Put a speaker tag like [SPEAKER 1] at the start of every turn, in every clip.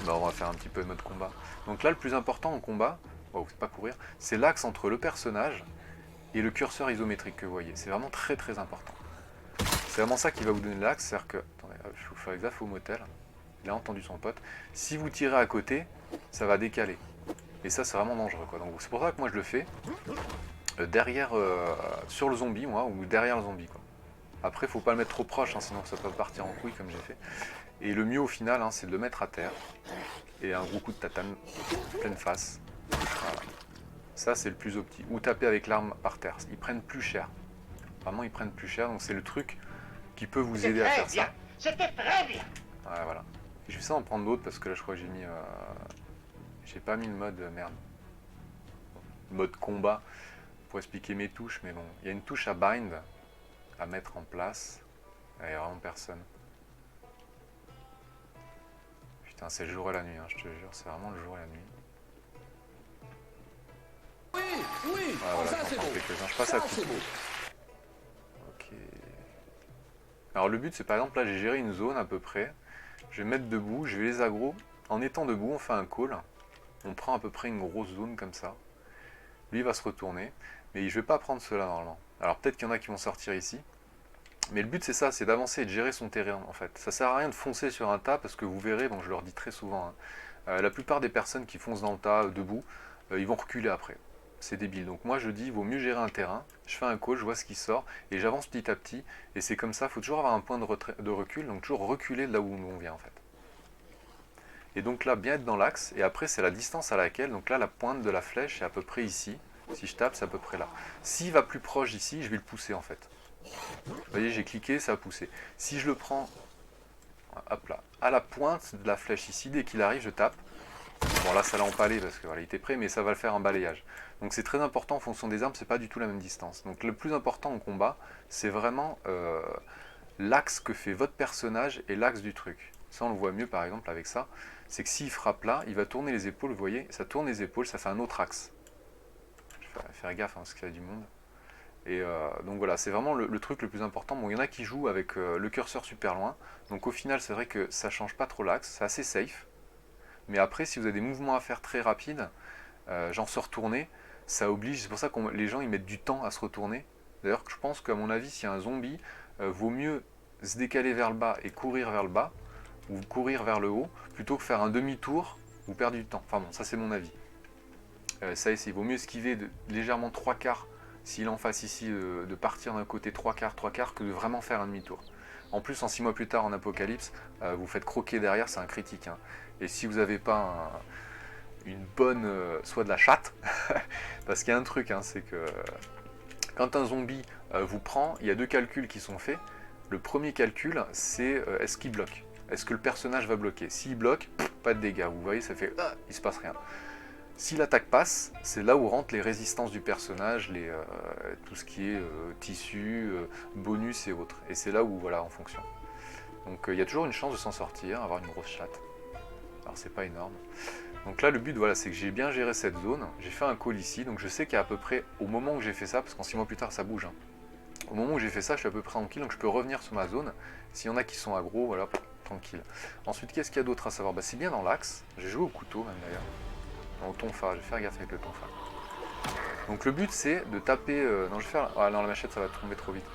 [SPEAKER 1] Bah, on va faire un petit peu de mode combat. Donc là, le plus important en combat, oh, c'est pas courir, c'est l'axe entre le personnage et le curseur isométrique que vous voyez. C'est vraiment très très important. C'est vraiment ça qui va vous donner l'axe, c'est-à-dire que... Attendez, je vais faire gaffe au motel. Il a entendu son pote. Si vous tirez à côté, ça va décaler. Et ça, c'est vraiment dangereux, quoi. Donc c'est pour ça que moi je le fais derrière, sur le zombie, moi, ou derrière le zombie, quoi. Après, faut pas le mettre trop proche, hein, sinon ça peut partir en couille comme j'ai fait. Et le mieux au final, hein, c'est de le mettre à terre. Et un gros coup de tatane, pleine face. Voilà. Ça, c'est le plus opti. Ou taper avec l'arme par terre. Ils prennent plus cher. Vraiment, ils prennent plus cher. Donc c'est le truc qui peut vous aider à faire ça.
[SPEAKER 2] C'était très bien.
[SPEAKER 1] Ouais, voilà. Et je vais essayer d'en prendre d'autres parce que là, je crois que j'ai mis... j'ai pas mis le mode... merde. Mode combat pour expliquer mes touches. Mais bon, il y a une touche à bind à mettre en place. Il n'y a vraiment personne. Putain, c'est le jour et la nuit, hein, je te jure. C'est vraiment le jour et la nuit.
[SPEAKER 3] Oui, oui,
[SPEAKER 1] Ouais,
[SPEAKER 3] oh,
[SPEAKER 1] voilà,
[SPEAKER 3] ça
[SPEAKER 1] j'en
[SPEAKER 3] c'est
[SPEAKER 1] prends
[SPEAKER 3] beau.
[SPEAKER 1] quelques-uns. Je passe à
[SPEAKER 3] Ça
[SPEAKER 1] tout.
[SPEAKER 3] c'est beau.
[SPEAKER 1] Ok. Alors le but, c'est par exemple, là, j'ai géré une zone à peu près. Je vais mettre debout, je vais les aggro. En étant debout, on fait un call. On prend à peu près une grosse zone comme ça. Lui, il va se retourner. Mais je vais pas prendre cela normalement. Alors peut-être qu'il y en a qui vont sortir ici. Mais le but, c'est ça, c'est d'avancer et de gérer son terrain, en fait. Ça sert à rien de foncer sur un tas, parce que vous verrez, bon, je leur dis très souvent, hein, la plupart des personnes qui foncent dans le tas, debout, ils vont reculer après. C'est débile. Donc moi, je dis, il vaut mieux gérer un terrain. Je fais un call, je vois ce qui sort, et j'avance petit à petit. Et c'est comme ça, il faut toujours avoir un point de recul, donc toujours reculer de là où on vient, en fait. Et donc là, bien être dans l'axe, et après, c'est la distance à laquelle, donc là, la pointe de la flèche est à peu près ici. Si je tape, c'est à peu près là. S'il va plus proche d'ici, je vais le pousser, en fait. Vous voyez, j'ai cliqué, ça a poussé. Si je le prends, hop là, à la pointe de la flèche ici, dès qu'il arrive, je tape. Bon là, ça l'a empalé parce que voilà, il était prêt, mais ça va le faire un balayage. Donc c'est très important en fonction des armes, c'est pas du tout la même distance. Donc le plus important en combat, c'est vraiment l'axe que fait votre personnage et l'axe du truc. Ça, on le voit mieux par exemple avec ça. C'est que s'il frappe là, il va tourner les épaules, vous voyez, ça tourne les épaules, ça fait un autre axe. Je vais faire gaffe hein, parce qu'il y a du monde. Et donc voilà, c'est vraiment le truc le plus important. Bon, il y en a qui jouent avec le curseur super loin. Donc au final, c'est vrai que ça change pas trop l'axe, c'est assez safe. Mais après, si vous avez des mouvements à faire très rapides, genre se retourner, ça oblige. C'est pour ça que les gens ils mettent du temps à se retourner. D'ailleurs, je pense qu'à mon avis, s'il y a un zombie, vaut mieux se décaler vers le bas et courir vers le bas, ou courir vers le haut, plutôt que faire un demi-tour ou perdre du temps. Enfin bon, ça c'est mon avis. Ça, il vaut mieux esquiver légèrement 3/4 s'il est en face ici, de partir d'un côté 3/4, que de vraiment faire un demi-tour. En plus, en 6 mois plus tard, en Apocalypse, vous faites croquer derrière, c'est un critique. Hein. Et si vous n'avez pas une bonne... soit de la chatte, parce qu'il y a un truc, hein, c'est que quand un zombie vous prend, il y a deux calculs qui sont faits. Le premier calcul, c'est est-ce qu'il bloque? Est-ce que le personnage va bloquer? S'il bloque, pas de dégâts. Vous voyez, ça fait... il se passe rien. Si l'attaque passe, c'est là où rentrent les résistances du personnage, tout ce qui est tissu, bonus et autres. Et c'est là où, voilà, en fonction. Donc il y a toujours une chance de s'en sortir, avoir une grosse chatte. Alors c'est pas énorme. Donc là le but, voilà, c'est que j'ai bien géré cette zone. J'ai fait un call ici, donc je sais qu'à peu près, au moment où j'ai fait ça, parce qu'en 6 mois plus tard ça bouge, hein, au moment où j'ai fait ça, je suis à peu près tranquille, donc je peux revenir sur ma zone. S'il y en a qui sont aggro, voilà, tranquille. Ensuite, qu'est-ce qu'il y a d'autre à savoir? Bah, c'est bien dans l'axe. J'ai joué au couteau même d'ailleurs. Au tonfa, je vais faire gaffe avec le tonfa. Donc le but c'est de taper... non, je vais faire... Ah non, la machette ça va tomber trop vite.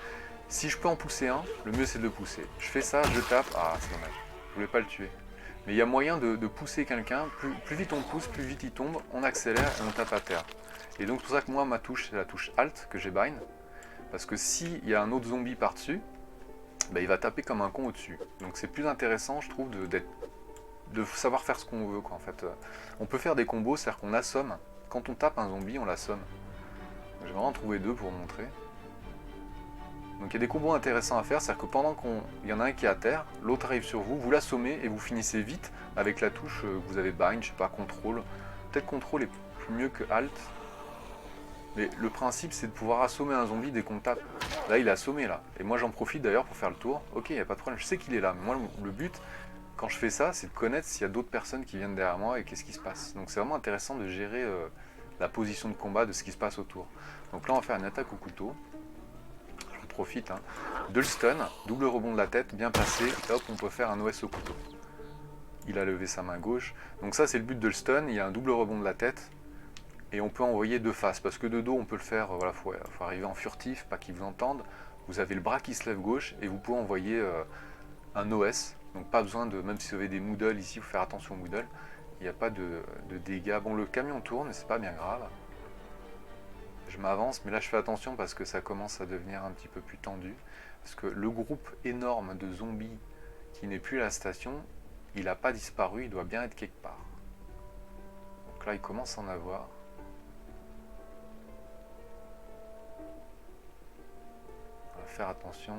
[SPEAKER 1] Si je peux en pousser un, le mieux c'est de le pousser. Je fais ça, je tape... Ah, c'est dommage. Je voulais pas le tuer. Mais il y a moyen de pousser quelqu'un. Plus vite on pousse, plus vite il tombe, on accélère et on tape à terre. Et donc c'est pour ça que moi, ma touche, c'est la touche Alt que j'ai bind. Parce que s'il y a un autre zombie par-dessus, bah, il va taper comme un con au-dessus. Donc c'est plus intéressant, je trouve, de savoir faire ce qu'on veut, quoi, en fait. On peut faire des combos, c'est-à-dire qu'on assomme. Quand on tape un zombie, on l'assomme. J'ai vraiment trouvé deux pour vous montrer. Donc il y a des combos intéressants à faire, c'est-à-dire que pendant qu'il y en a un qui est à terre, l'autre arrive sur vous, vous l'assommez et vous finissez vite avec la touche que vous avez bind, je sais pas, contrôle. Peut-être contrôle est plus mieux que alt. Mais le principe c'est de pouvoir assommer un zombie dès qu'on tape. Là il est assommé là. Et moi j'en profite d'ailleurs pour faire le tour. Ok, il n'y a pas de problème, je sais qu'il est là. Mais moi le but, quand je fais ça, c'est de connaître s'il y a d'autres personnes qui viennent derrière moi et qu'est-ce qui se passe. Donc c'est vraiment intéressant de gérer la position de combat de ce qui se passe autour. Donc là on va faire une attaque au couteau. Je profite, hein. De le stun, double rebond de la tête, bien placé, et hop on peut faire un OS au couteau. il a levé sa main gauche. Donc ça c'est le but de le stun, il y a un double rebond de la tête. Et on peut envoyer de face, parce que de dos on peut le faire, voilà, faut arriver en furtif, pas qu'ils vous entendent. Vous avez le bras qui se lève gauche, et vous pouvez envoyer un OS. Donc pas besoin de, même si vous avez des moodles ici, il faut faire attention aux moodles. Il n'y a pas de dégâts. Bon, le camion tourne, c'est pas bien grave. Je m'avance, mais là je fais attention parce que ça commence à devenir un petit peu plus tendu. Parce que le groupe énorme de zombies qui n'est plus à la station, il n'a pas disparu, il doit bien être quelque part. Donc là il commence à en avoir. On va faire attention.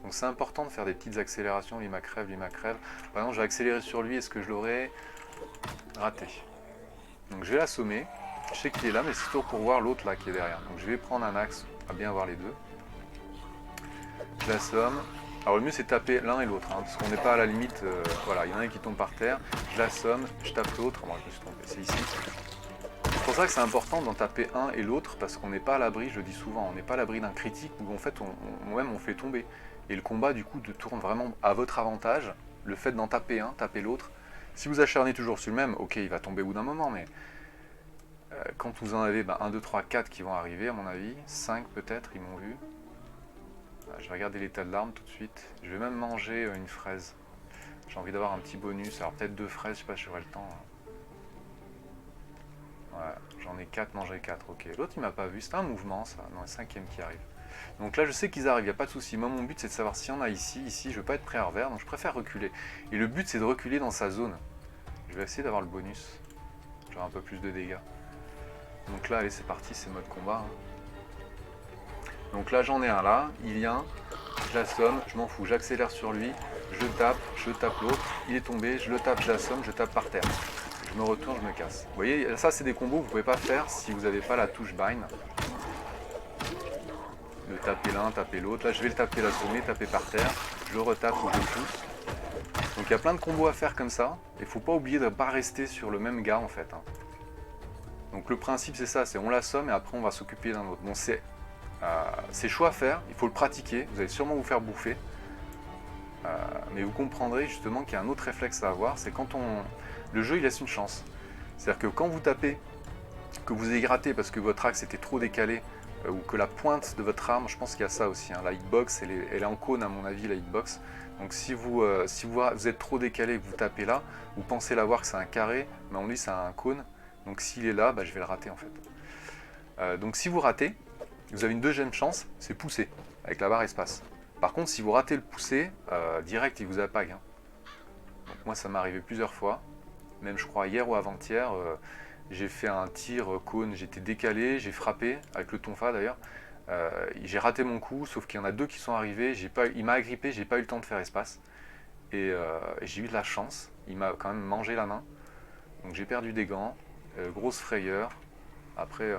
[SPEAKER 1] Donc c'est important de faire des petites accélérations, lui m'a crève. Par exemple j'ai accéléré sur lui, est-ce que je l'aurais raté? Donc je vais l'assommer. Je sais qu'il est là, mais c'est toujours pour voir l'autre là qui est derrière. Donc je vais prendre un axe, à bien voir les deux. Je l'assomme. Alors le mieux c'est de taper l'un et l'autre, hein, parce qu'on n'est pas à la limite, voilà, il y en a un qui tombe par terre, je l'assomme, je tape l'autre, moi je me suis trompé, c'est ici. C'est pour ça que c'est important d'en taper un et l'autre, parce qu'on n'est pas à l'abri, je le dis souvent, on n'est pas à l'abri d'un critique où en fait on fait tomber. Et le combat du coup tourne vraiment à votre avantage, le fait d'en taper un, taper l'autre. Si vous acharnez toujours sur le même, ok il va tomber au bout d'un moment, mais quand vous en avez 1, 2, 3, 4 qui vont arriver à mon avis, 5 peut-être, ils m'ont vu. Je vais regarder l'état de l'arme tout de suite. Je vais même manger une fraise. J'ai envie d'avoir un petit bonus, alors peut-être 2 fraises, je sais pas si j'aurai le temps. Ouais, j'en ai 4, manger 4, ok. L'autre il m'a pas vu, c'est un mouvement ça, non, le 5e qui arrive. Donc là je sais qu'ils arrivent, il n'y a pas de souci. Moi mon but c'est de savoir s'il y en a ici, je veux pas être prêt à revers, donc je préfère reculer. Et le but c'est de reculer dans sa zone. Je vais essayer d'avoir le bonus. J'aurai un peu plus de dégâts. Donc là allez c'est parti, c'est mode combat. Donc là j'en ai un là, il vient, je l'assomme, je m'en fous, j'accélère sur lui, je tape l'autre, il est tombé, je le tape, je l'assomme, je tape par terre. Je me retourne, je me casse. Vous voyez, ça c'est des combos que vous ne pouvez pas faire si vous n'avez pas la touche bind. De taper l'un, taper l'autre, là je vais le taper, l'assommer, taper par terre, je le retape ou je le pousse. Donc il y a plein de combos à faire comme ça, et il ne faut pas oublier de ne pas rester sur le même gars en fait. Donc le principe c'est ça, c'est on l'assomme et après on va s'occuper d'un autre. Bon c'est chaud à faire, il faut le pratiquer, vous allez sûrement vous faire bouffer. Mais vous comprendrez justement qu'il y a un autre réflexe à avoir, c'est quand le jeu il laisse une chance. C'est-à-dire que quand vous tapez, que vous ayez raté parce que votre axe était trop décalé, ou que la pointe de votre arme, je pense qu'il y a ça aussi, hein, la hitbox, elle est en cône à mon avis la hitbox. Donc si vous êtes trop décalé et que vous tapez là, vous pensez l'avoir que c'est un carré, mais on dit c'est un cône. Donc s'il est là, je vais le rater en fait. Donc si vous ratez, vous avez une deuxième chance, c'est pousser, avec la barre espace. Par contre, si vous ratez le pousser, direct, il vous appag. Hein. Donc moi, ça m'est arrivé plusieurs fois. Même, je crois, hier ou avant-hier, j'ai fait un tir cône, j'étais décalé, j'ai frappé, avec le tonfa d'ailleurs. J'ai raté mon coup, sauf qu'il y en a 2 qui sont arrivés, il m'a agrippé, j'ai pas eu le temps de faire espace. Et j'ai eu de la chance, il m'a quand même mangé la main. Donc j'ai perdu des gants, grosse frayeur. Après,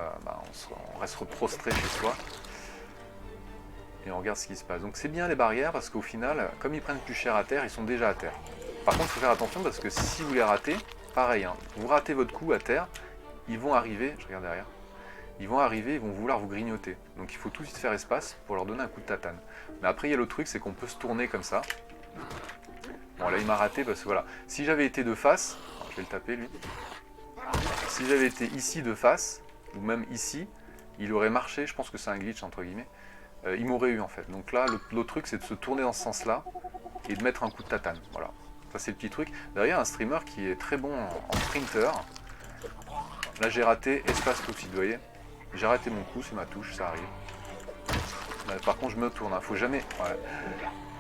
[SPEAKER 1] on reste prostré chez soi et on regarde ce qui se passe. Donc c'est bien les barrières parce qu'au final, comme ils prennent plus cher à terre, ils sont déjà à terre. Par contre, il faut faire attention parce que si vous les ratez, pareil, hein, vous ratez votre coup à terre, ils vont arriver, je regarde derrière, ils vont vouloir vous grignoter. Donc il faut tout de suite faire espace pour leur donner un coup de tatane. Mais après, il y a l'autre truc, c'est qu'on peut se tourner comme ça. Bon, là, il m'a raté parce que voilà, si j'avais été de face, alors, je vais le taper lui. Si j'avais été ici de face, ou même ici, il aurait marché, je pense que c'est un glitch entre guillemets, il m'aurait eu en fait. Donc là, l'autre truc c'est de se tourner dans ce sens-là et de mettre un coup de tatane. Voilà, ça c'est le petit truc. Derrière, un streamer qui est très bon en sprinter. Là j'ai raté, espace tout de suite, vous voyez. J'ai raté mon coup, c'est ma touche, ça arrive. Là, par contre, je me tourne, hein. Faut jamais... Ouais.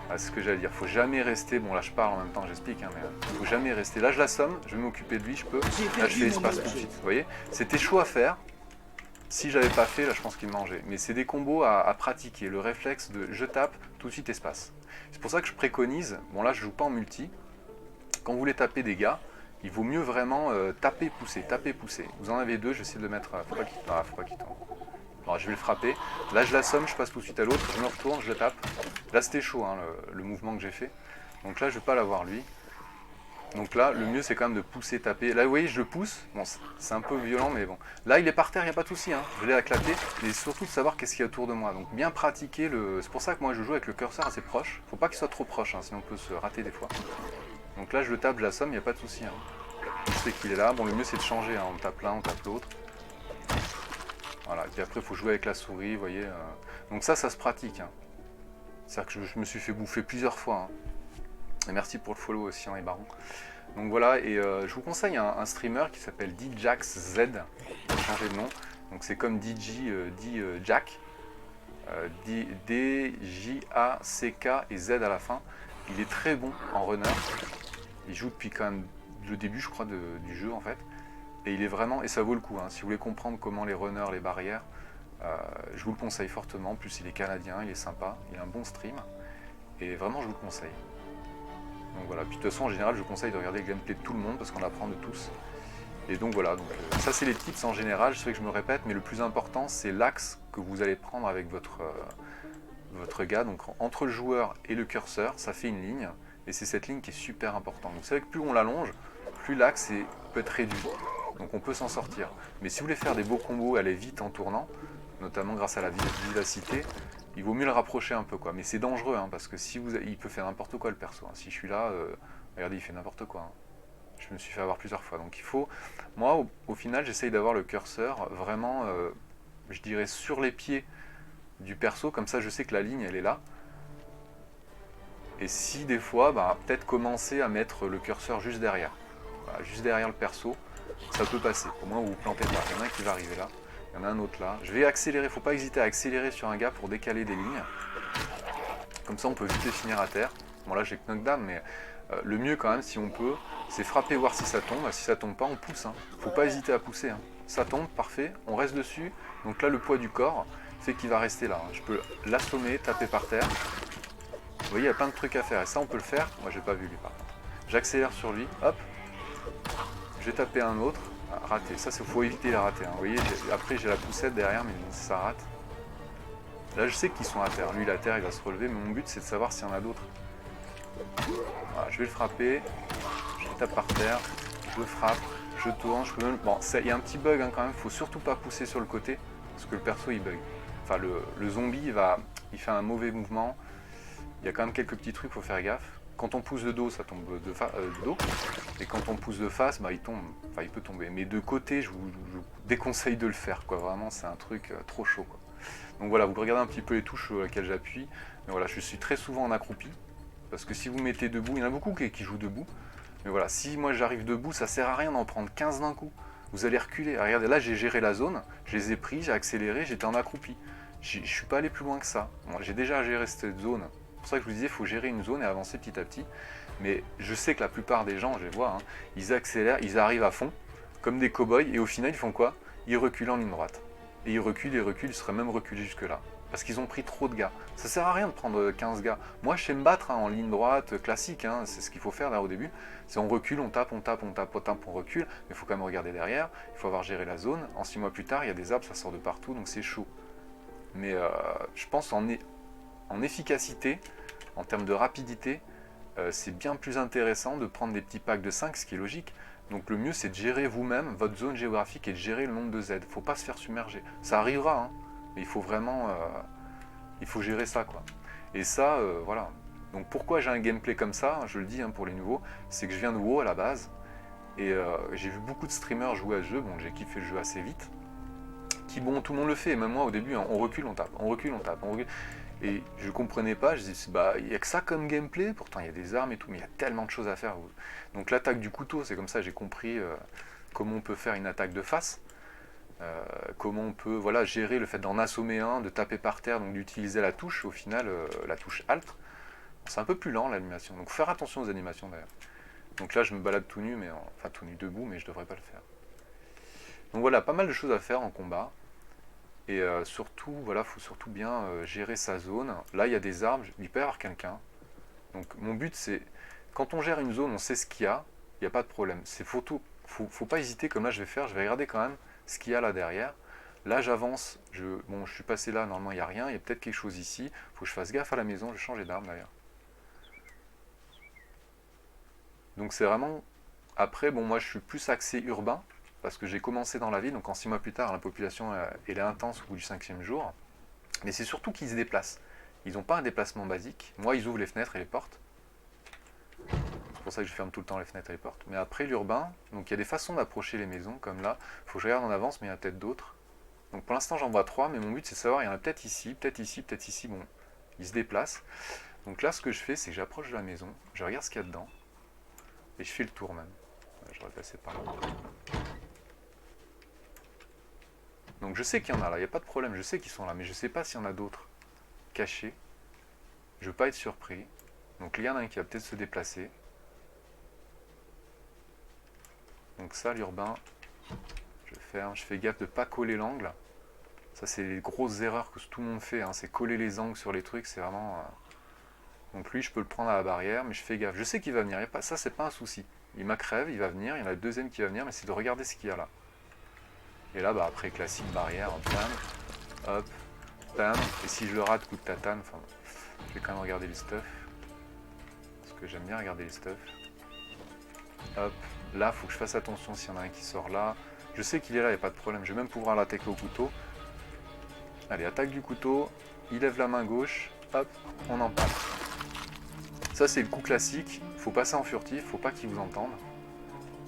[SPEAKER 1] Ah, c'est ce que j'allais dire, faut jamais rester, bon là je parle en même temps, j'explique, hein, mais faut jamais rester, là je l'assomme, je vais m'occuper de lui, je peux, là je fais espace tout de suite, vous voyez, c'était chaud à faire, si j'avais pas fait, là je pense qu'il me mangeait, mais c'est des combos à pratiquer, le réflexe de je tape, tout de suite espace. C'est pour ça que je préconise, bon là je joue pas en multi, quand vous voulez taper des gars, il vaut mieux vraiment taper, pousser, vous en avez 2, je vais essayer de le mettre, faut pas qu'il tombe. Alors, je vais le frapper, là je l'assomme, je passe tout de suite à l'autre, je me retourne, je le tape. Là c'était chaud hein, le mouvement que j'ai fait. Donc là je vais pas l'avoir lui. Donc là, le mieux c'est quand même de pousser, taper. Là, vous voyez, je le pousse. Bon, c'est un peu violent, mais bon. Là, il est par terre, il n'y a pas de souci. Hein. Je l'ai éclaté. Mais surtout de savoir qu'est-ce qu'il y a autour de moi. Donc bien pratiquer le. C'est pour ça que moi je joue avec le curseur assez proche. Faut pas qu'il soit trop proche, hein, sinon on peut se rater des fois. Donc là, je le tape, je l'assomme, il n'y a pas de souci. Hein. Je sais qu'il est là. Bon, le mieux c'est de changer. Hein. On tape l'un, on tape l'autre. Voilà. Et puis après, il faut jouer avec la souris, vous voyez. Donc ça se pratique. Hein. C'est-à-dire que je me suis fait bouffer plusieurs fois. Hein. Et merci pour le follow aussi, hein, les barons. Donc voilà, et je vous conseille un streamer qui s'appelle DJaxZ, pour changer de nom. Donc c'est comme DJ, Jack, D-J-A-C-K et Z à la fin. Il est très bon en runner. Il joue depuis quand même le début, je crois, du jeu en fait. Et il est vraiment, et ça vaut le coup, hein. Si vous voulez comprendre comment les runners, les barrières, je vous le conseille fortement. En plus, il est canadien, il est sympa, il a un bon stream. Et vraiment, je vous le conseille. Donc voilà, puis de toute façon en général je conseille de regarder le gameplay de tout le monde parce qu'on apprend de tous. Et donc voilà, donc, ça c'est les tips en général, je sais que je me répète, mais le plus important c'est l'axe que vous allez prendre avec votre gars. Donc entre le joueur et le curseur, ça fait une ligne, et c'est cette ligne qui est super importante. Donc c'est vrai que plus on l'allonge, plus l'axe peut être réduit. Donc on peut s'en sortir. Mais si vous voulez faire des beaux combos, aller vite en tournant, notamment grâce à la vivacité, il vaut mieux le rapprocher un peu, quoi. Mais c'est dangereux, hein, parce que si il peut faire n'importe quoi le perso. Hein. Si je suis là, regardez, il fait n'importe quoi. Hein. Je me suis fait avoir plusieurs fois. Donc il faut, moi, au final, j'essaye d'avoir le curseur vraiment, je dirais, sur les pieds du perso. Comme ça, je sais que la ligne, elle est là. Et si des fois, bah, peut-être commencer à mettre le curseur juste derrière. Voilà, juste derrière le perso, ça peut passer. Au moins, vous vous plantez pas. Il y en a un qui va arriver là. Il y en a un autre là. Je vais accélérer, faut pas hésiter à accélérer sur un gars pour décaler des lignes. Comme ça on peut vite les finir à terre. Bon là j'ai que knockdown, mais le mieux quand même si on peut, c'est frapper, voir si ça tombe. Si ça tombe pas, on pousse. Hein. Faut pas hésiter à pousser. Hein. Ça tombe, parfait, on reste dessus. Donc là le poids du corps fait qu'il va rester là. Hein. Je peux l'assommer, taper par terre. Vous voyez, il y a plein de trucs à faire. Et ça on peut le faire. Moi j'ai pas vu lui par contre. J'accélère sur lui, hop. Je vais taper un autre. Ah, raté, ça il faut éviter les rater. Hein. Vous voyez, après j'ai la poussette derrière, mais ça rate. Là je sais qu'ils sont à terre, lui il est à terre, il va se relever, mais mon but c'est de savoir s'il y en a d'autres. Voilà, je vais le frapper, je le tape par terre, je le frappe, je tourne, je peux même... Bon, il y a un petit bug hein, quand même, il faut surtout pas pousser sur le côté, parce que le perso il bug. Enfin le zombie il fait un mauvais mouvement, il y a quand même quelques petits trucs, il faut faire gaffe. Quand on pousse de dos, ça tombe de dos, et quand on pousse de face, bah, il peut tomber. Mais de côté, je vous déconseille de le faire, quoi. Vraiment, c'est un truc trop chaud, quoi. Donc voilà, vous regardez un petit peu les touches sur lesquelles j'appuie. Mais voilà, je suis très souvent en accroupi. Parce que si vous mettez debout, il y en a beaucoup qui jouent debout. Mais voilà, si moi j'arrive debout, ça sert à rien d'en prendre 15 d'un coup. Vous allez reculer. Regardez, là j'ai géré la zone, je les ai pris, j'ai accéléré, j'étais en accroupi. Je ne suis pas allé plus loin que ça. Moi, j'ai déjà géré cette zone. C'est pour ça que je vous disais, il faut gérer une zone et avancer petit à petit. Mais je sais que la plupart des gens, je les vois, hein, ils accélèrent, ils arrivent à fond, comme des cow-boys, et au final ils font quoi? Ils reculent en ligne droite. Et ils reculent, ils seraient même reculés jusque là. Parce qu'ils ont pris trop de gars. Ça sert à rien de prendre 15 gars. Moi je sais me battre hein, en ligne droite classique, hein, c'est ce qu'il faut faire là au début. C'est on recule, on tape, on tape, on tape, on tape, on recule, mais il faut quand même regarder derrière, il faut avoir géré la zone. En 6 mois plus tard, il y a des arbres, ça sort de partout, donc c'est chaud. Mais je pense en efficacité, en termes de rapidité, c'est bien plus intéressant de prendre des petits packs de 5, ce qui est logique. Donc le mieux c'est de gérer vous-même votre zone géographique et de gérer le nombre de Z. Il ne faut pas se faire submerger. Ça arrivera, hein, mais il faut vraiment il faut gérer ça, quoi. Et ça, voilà. Donc pourquoi j'ai un gameplay comme ça, je le dis hein, pour les nouveaux, c'est que je viens de WoW à la base. Et j'ai vu beaucoup de streamers jouer à ce jeu, bon j'ai kiffé le jeu assez vite. Qui bon, tout le monde le fait, même moi au début, hein, on recule, on tape, on recule, on tape, on recule. Et je comprenais pas, je disais, bah, il n'y a que ça comme gameplay, pourtant il y a des armes et tout, mais il y a tellement de choses à faire. Donc l'attaque du couteau, c'est comme ça, j'ai compris comment on peut faire une attaque de face, comment on peut voilà, gérer le fait d'en assommer un, de taper par terre, donc d'utiliser la touche, au final, la touche Alt. C'est un peu plus lent l'animation, donc faut faire attention aux animations d'ailleurs. Donc là je me balade tout nu, enfin tout nu debout, mais je devrais pas le faire. Donc voilà, pas mal de choses à faire en combat. Et surtout, voilà, faut surtout bien gérer sa zone. Là, il y a des arbres, il peut y avoir quelqu'un. Donc mon but, c'est, quand on gère une zone, on sait ce qu'il y a pas de problème. Faut pas hésiter, comme là je vais regarder quand même ce qu'il y a là derrière. Là, j'avance, je suis passé là, normalement il n'y a rien, il y a peut-être quelque chose ici. Faut que je fasse gaffe à la maison, je vais changer d'arme d'ailleurs. Donc c'est vraiment... Après, bon, moi je suis plus axé urbain, parce que j'ai commencé dans la ville, donc en 6 mois plus tard, la population elle est intense au bout du 5e jour. Mais c'est surtout qu'ils se déplacent. Ils n'ont pas un déplacement basique. Moi, ils ouvrent les fenêtres et les portes. C'est pour ça que je ferme tout le temps les fenêtres et les portes. Mais après, l'urbain, donc il y a des façons d'approcher les maisons, comme là. Il faut que je regarde en avance, mais il y en a peut-être d'autres. Donc pour l'instant, j'en vois 3, mais mon but, c'est de savoir, il y en a peut-être ici, peut-être ici, peut-être ici. Bon, ils se déplacent. Donc là, ce que je fais, c'est que j'approche de la maison, je regarde ce qu'il y a dedans, et je fais le tour même. Je vais passer par là. Donc je sais qu'il y en a là, il n'y a pas de problème, je sais qu'ils sont là, mais je ne sais pas s'il y en a d'autres cachés. Je ne veux pas être surpris. Donc il y en a un qui va peut-être se déplacer. Donc ça, l'urbain, je ferme, je fais gaffe de ne pas coller l'angle. Ça, c'est les grosses erreurs que tout le monde fait, hein, c'est coller les angles sur les trucs, c'est vraiment... Donc lui, je peux le prendre à la barrière, mais je fais gaffe. Je sais qu'il va venir, ça, c'est pas un souci. Il m'a crève, il va venir, il y en a le deuxième qui va venir, mais c'est de regarder ce qu'il y a là. Et là, bah, après, classique barrière, bam, hop, bam. Et si je le rate, coup de tatane, enfin, je vais quand même regarder les stuff. Parce que j'aime bien regarder les stuff. Hop, là, il faut que je fasse attention s'il y en a un qui sort là. Je sais qu'il est là, il n'y a pas de problème. Je vais même pouvoir l'attaquer au couteau. Allez, attaque du couteau. Il lève la main gauche. Hop, on en parle. Ça, c'est le coup classique. Il faut passer en furtif, il ne faut pas qu'il vous entende.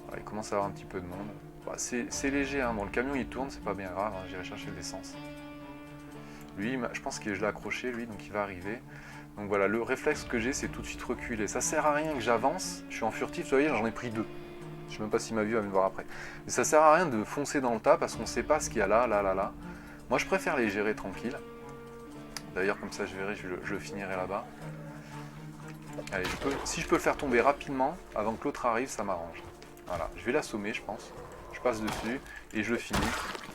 [SPEAKER 1] Voilà, il commence à avoir un petit peu de monde. Bah, c'est léger, hein. Bon, le camion il tourne, c'est pas bien grave. Hein. J'irai chercher de l'essence. Lui, je pense que je l'ai accroché, lui, donc il va arriver. Donc voilà, le réflexe que j'ai, c'est tout de suite reculer. Ça sert à rien que j'avance. Je suis en furtif, vous voyez, j'en ai pris 2. Je sais même pas si ma vue va me voir après. Mais ça sert à rien de foncer dans le tas parce qu'on ne sait pas ce qu'il y a là, là, là, là. Moi, je préfère les gérer tranquille. D'ailleurs, comme ça, je verrai, je le finirai là-bas. Allez, si je peux le faire tomber rapidement, avant que l'autre arrive, ça m'arrange. Voilà, je vais l'assommer, je pense. Je passe dessus et je le finis.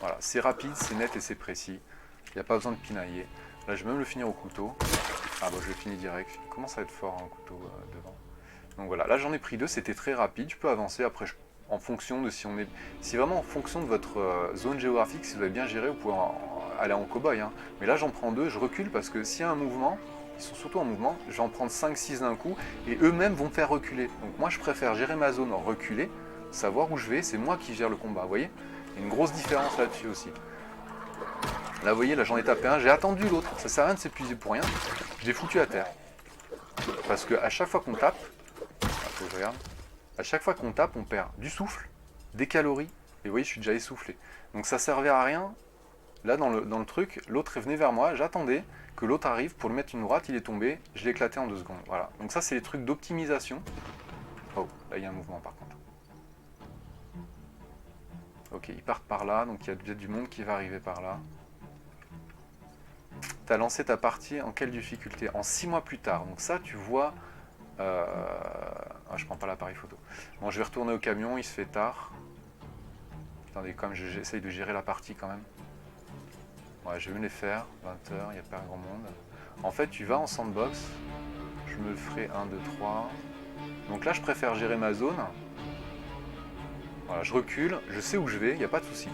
[SPEAKER 1] Voilà, c'est rapide, c'est net et c'est précis. Il n'y a pas besoin de pinailler. Là, je vais même le finir au couteau. Ah bah, je le finis direct. Il commence à être fort, un couteau devant. Donc voilà, là j'en ai pris 2, c'était très rapide. Je peux avancer après, en fonction de si vraiment en fonction de votre zone géographique, si vous avez bien géré, vous pouvez aller en cow-boy. Hein. Mais là, j'en prends 2, je recule parce que s'il y a un mouvement, ils sont surtout en mouvement, je vais en prendre 5-6 d'un coup, et eux-mêmes vont me faire reculer. Donc moi je préfère gérer ma zone en reculer, savoir où je vais, c'est moi qui gère le combat, vous voyez. Il y a une grosse différence là-dessus aussi. Là vous voyez, là j'en ai tapé un, j'ai attendu l'autre, ça sert à rien de s'épuiser pour rien, je l'ai foutu à terre. Parce qu'à chaque fois qu'on tape, faut que je regarde, à chaque fois qu'on tape, on perd du souffle, des calories, et vous voyez je suis déjà essoufflé. Donc ça servait à rien. Là, dans le truc, l'autre est venu vers moi, j'attendais que l'autre arrive pour lui mettre une droite, il est tombé, je l'ai éclaté en 2 secondes. Voilà. Donc ça, c'est les trucs d'optimisation. Oh, là, il y a un mouvement par contre. Ok, ils partent par là, donc il y a peut-être du monde qui va arriver par là. Tu as lancé ta partie en quelle difficulté? En 6 mois plus tard. Donc ça, tu vois... Ah, je prends pas l'appareil photo. Bon, je vais retourner au camion, il se fait tard. Attendez, quand même, j'essaye de gérer la partie quand même. Ouais, je vais me les faire, 20h, il n'y a pas grand monde. En fait, tu vas en sandbox, je me le ferai 1, 2, 3. Donc là, je préfère gérer ma zone. Voilà, je recule, je sais où je vais, il n'y a pas de souci.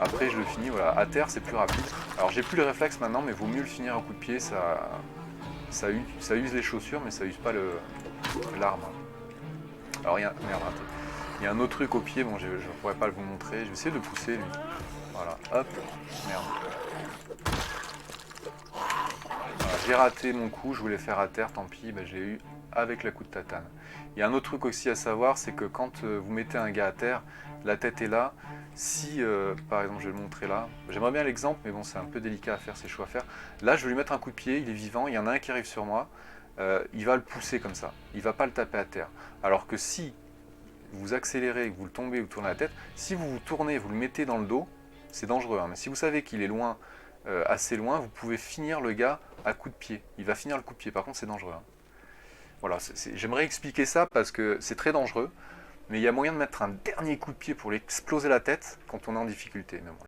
[SPEAKER 1] Après, je le finis, voilà, à terre, c'est plus rapide. Alors, j'ai plus les réflexes maintenant, mais vaut mieux le finir à coup de pied, ça use les chaussures, mais ça use pas l'arme. Alors, il y a un autre truc au pied, bon, je ne pourrais pas vous montrer, je vais essayer de le pousser, lui. Voilà, hop, merde. Voilà, j'ai raté mon coup, je voulais faire à terre, tant pis, bah, j'ai eu avec la coup de tatane. Il y a un autre truc aussi à savoir, c'est que quand vous mettez un gars à terre, la tête est là. Si, par exemple, je vais le montrer là, j'aimerais bien l'exemple, mais bon, c'est un peu délicat à faire, c'est chaud à faire. Là, je vais lui mettre un coup de pied, il est vivant, il y en a un qui arrive sur moi, il va le pousser comme ça, il ne va pas le taper à terre. Alors que si vous accélérez, que vous le tombez, vous tournez la tête, si vous vous tournez, vous le mettez dans le dos, c'est dangereux, hein. Mais si vous savez qu'il est loin, assez loin, vous pouvez finir le gars à coup de pied. Il va finir le coup de pied, par contre c'est dangereux. Hein. Voilà, j'aimerais expliquer ça parce que c'est très dangereux, mais il y a moyen de mettre un dernier coup de pied pour lui exploser la tête quand on est en difficulté. Mais bon.